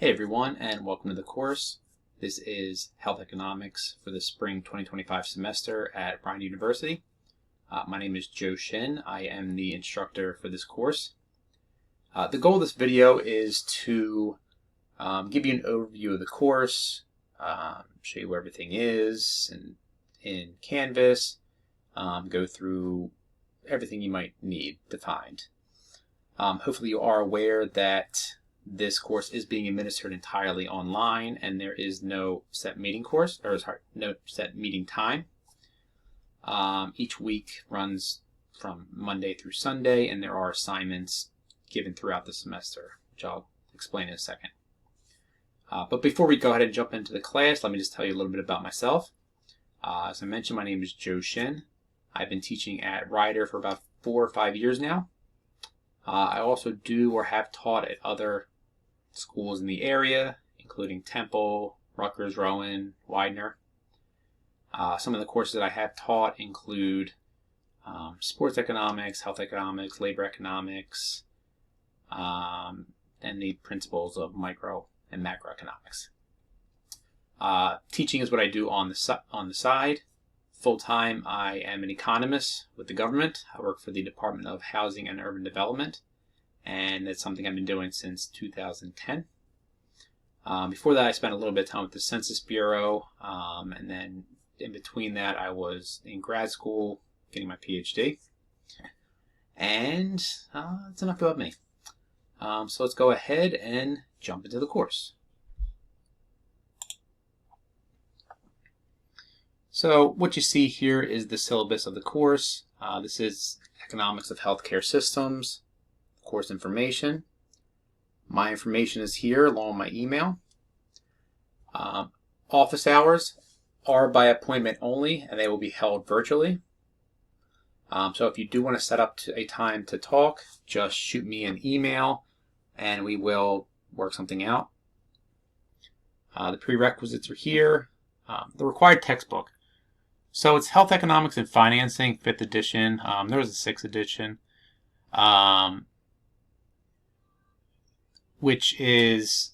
Hey everyone, and welcome to the course. This is Health Economics for the spring 2025 semester at Brown University. My name is Joe Shin. I am the instructor for this course. The goal of this video is to give you an overview of the course, show you where everything is in Canvas, go through everything you might need to find. Hopefully you are aware that this course is being administered entirely online, and there is no set meeting no set meeting time. Each week runs from Monday through Sunday, and there are assignments given throughout the semester, which I'll explain in a second. But before we go ahead and jump into the class, let me just tell you a little bit about myself. As I mentioned, my name is Joe Shin. I've been teaching at Rider for about 4 or 5 years now. I also do or have taught at other schools in the area, including Temple, Rutgers, Rowan, Widener. Some of the courses that I have taught include sports economics, health economics, labor economics, and the principles of micro and macroeconomics. Teaching is what I do on the side. Full-time, I am an economist with the government. I work for the Department of Housing and Urban Development, and that's something I've been doing since 2010. Before that, I spent a little bit of time with the Census Bureau, and then in between that, I was in grad school getting my PhD. And that's enough about me. So let's go ahead and jump into the course. So what you see here is the syllabus of the course. This is Economics of Healthcare Systems, course information. My information is here along with my email. Office hours are by appointment only, and they will be held virtually. So if you do want to set up a time to talk, just shoot me an email and we will work something out. The prerequisites are here. The required textbook. So it's Health Economics and Financing, 5th edition. There was a 6th edition, which is,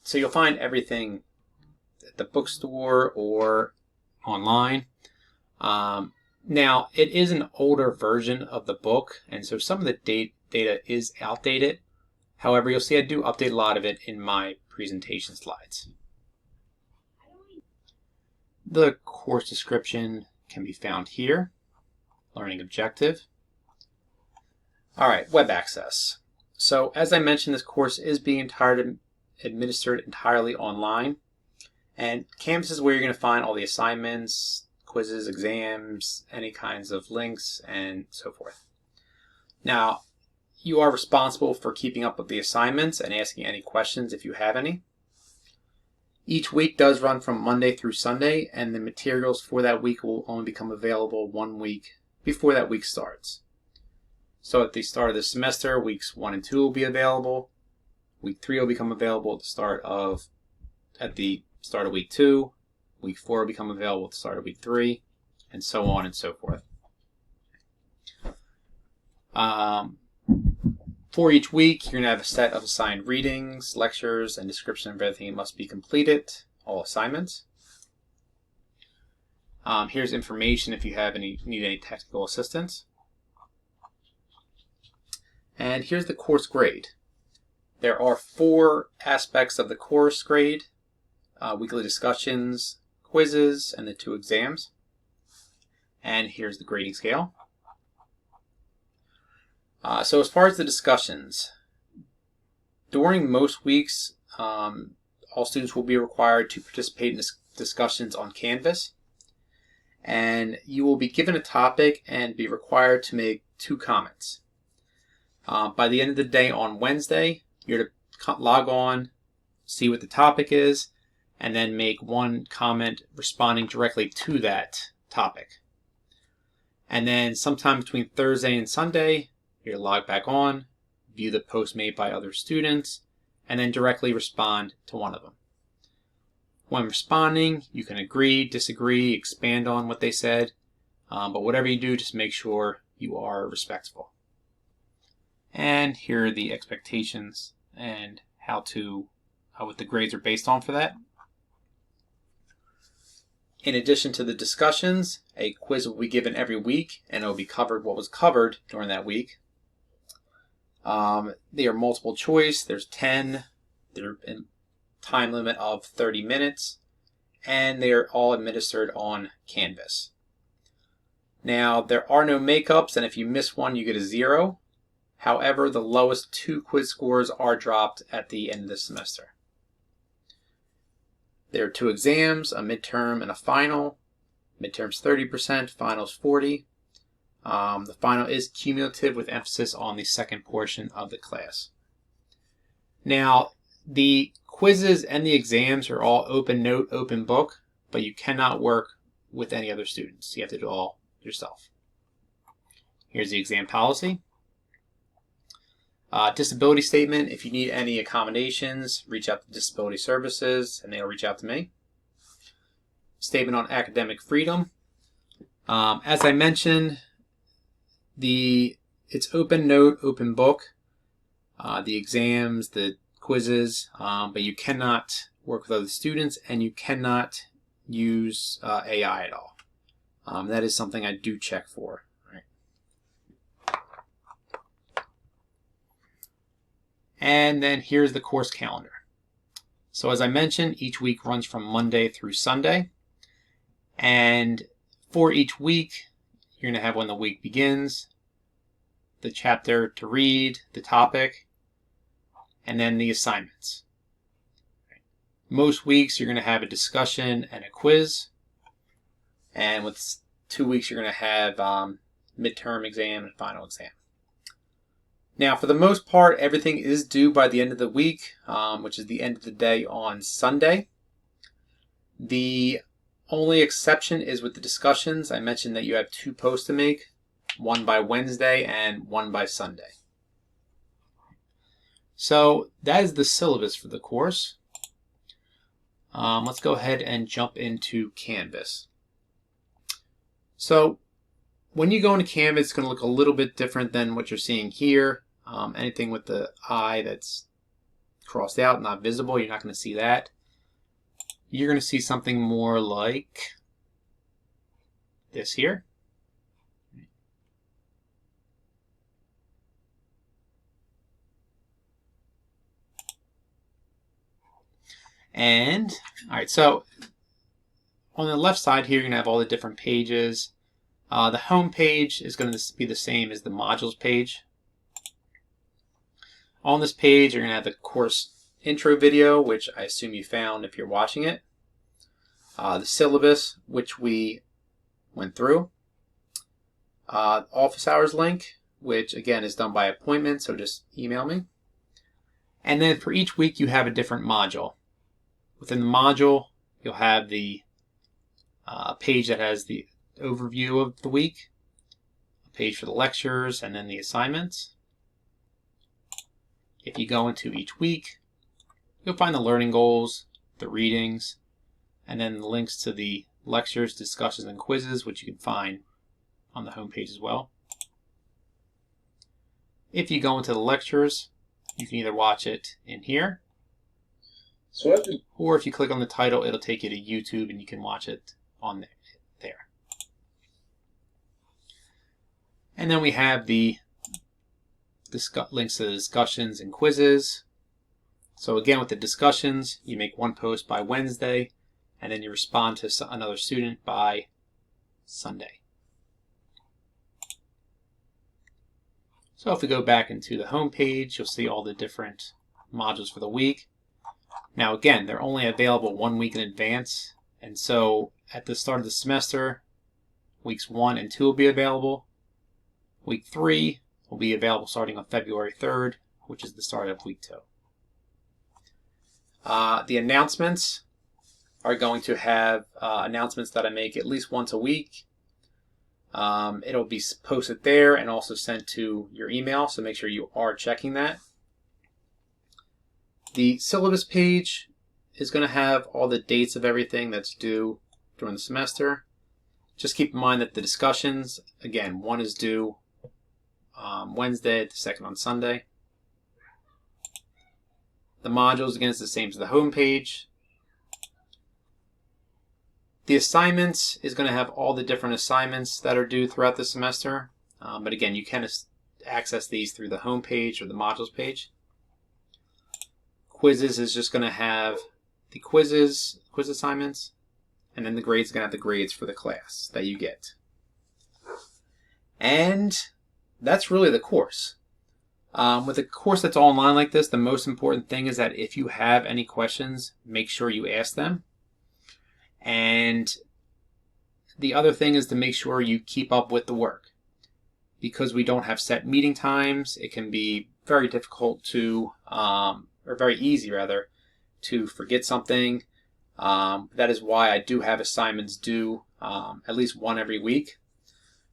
so you'll find everything at the bookstore or online. Now, it is an older version of the book, and so some of the data is outdated. However, you'll see I do update a lot of it in my presentation slides. The course description can be found here. Learning objective. All right, web access. So as I mentioned, this course is being administered entirely online. And Canvas is where you're going to find all the assignments, quizzes, exams, any kinds of links, and so forth. Now, you are responsible for keeping up with the assignments and asking any questions if you have any. Each week does run from Monday through Sunday, and the materials for that week will only become available 1 week before that week starts. So at the start of the semester, weeks 1 and 2 will be available. Week 3 will become available at the start of week 2. Week 4 will become available at the start of week 3, and so on and so forth. For each week, you're going to have a set of assigned readings, lectures, and description of everything that must be completed, all assignments. Here's information if you need any technical assistance. And here's the course grade. There are 4 aspects of the course grade: weekly discussions, quizzes, and the 2 exams. And here's the grading scale. So as far as the discussions, during most weeks, all students will be required to participate in discussions on Canvas. And you will be given a topic and be required to make 2 comments. By the end of the day on Wednesday, you're to log on, see what the topic is, and then make 1 comment responding directly to that topic. And then sometime between Thursday and Sunday, you're to log back on, view the posts made by other students, and then directly respond to one of them. When responding, you can agree, disagree, expand on what they said, but whatever you do, just make sure you are respectful. And here are the expectations and how to what the grades are based on for that. In addition to the discussions, a quiz will be given every week, and it will be covered what was covered during that week. They are multiple choice. There's 10. They're in time limit of 30 minutes, and they are all administered on Canvas. Now, there are no makeups, and if you miss one, you get a 0. However, the lowest 2 quiz scores are dropped at the end of the semester. There are 2 exams, a midterm and a final. Midterm's 30%, final's 40%. The final is cumulative with emphasis on the second portion of the class. Now, the quizzes and the exams are all open note, open book, but you cannot work with any other students. You have to do it all yourself. Here's the exam policy. Disability statement. If you need any accommodations, reach out to Disability Services and they'll reach out to me. Statement on academic freedom. As I mentioned, it's open note, open book. The exams, the quizzes, but you cannot work with other students and you cannot use AI at all. That is something I do check for. And then here's the course calendar. So as I mentioned, each week runs from Monday through Sunday. And for each week, you're going to have when the week begins, the chapter to read, the topic, and then the assignments. Most weeks, you're going to have a discussion and a quiz. And with 2 weeks, you're going to have midterm exam and final exam. Now, for the most part, everything is due by the end of the week, which is the end of the day on Sunday. The only exception is with the discussions. I mentioned that you have 2 posts to make, one by Wednesday and one by Sunday. So that is the syllabus for the course. Let's go ahead and jump into Canvas. So when you go into Canvas, it's going to look a little bit different than what you're seeing here. Anything with the eye that's crossed out, not visible, you're not going to see that. You're going to see something more like this here. And, all right, so on the left side here, you're going to have all the different pages. The home page is going to be the same as the modules page. On this page, you're going to have the course intro video, which I assume you found if you're watching it. The syllabus, which we went through. Office hours link, which again is done by appointment, so just email me. And then for each week, you have a different module. Within the module, you'll have the page that has the overview of the week, a page for the lectures, and then the assignments. If you go into each week, you'll find the learning goals, the readings, and then the links to the lectures, discussions, and quizzes, which you can find on the home page as well. If you go into the lectures, you can either watch it in here, or if you click on the title, it'll take you to YouTube and you can watch it on there. And then we have the links to the discussions and quizzes. So again, with the discussions, you make 1 post by Wednesday, and then you respond to another student by Sunday. So if we go back into the home page, you'll see all the different modules for the week. Now again, they're only available 1 week in advance, and so at the start of the semester, weeks 1 and 2 will be available. Week 3 will be available starting on February 3rd, which is the start of week 2. The announcements are going to have announcements that I make at least once a week. It'll be posted there and also sent to your email, so make sure you are checking that. The syllabus page is going to have all the dates of everything that's due during the semester. Just keep in mind that the discussions, again, one is due Wednesday, the second on Sunday. The modules, again, is the same as the home page. The assignments is going to have all the different assignments that are due throughout the semester. But again, you can access these through the home page or the modules page. Quizzes is just going to have the quiz assignments, and then the grades is going to have the grades for the class that you get. And that's really the course. With a course that's all online like this, the most important thing is that if you have any questions, make sure you ask them. And the other thing is to make sure you keep up with the work. Because we don't have set meeting times, it can be very difficult to, or very easy rather, to forget something. That is why I do have assignments due at least one every week.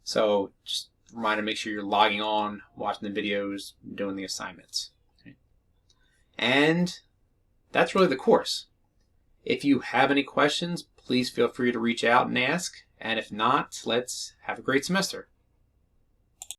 So just a reminder, make sure you're logging on, watching the videos, doing the assignments. Okay. And that's really the course. If you have any questions, please feel free to reach out and ask. And if not, let's have a great semester.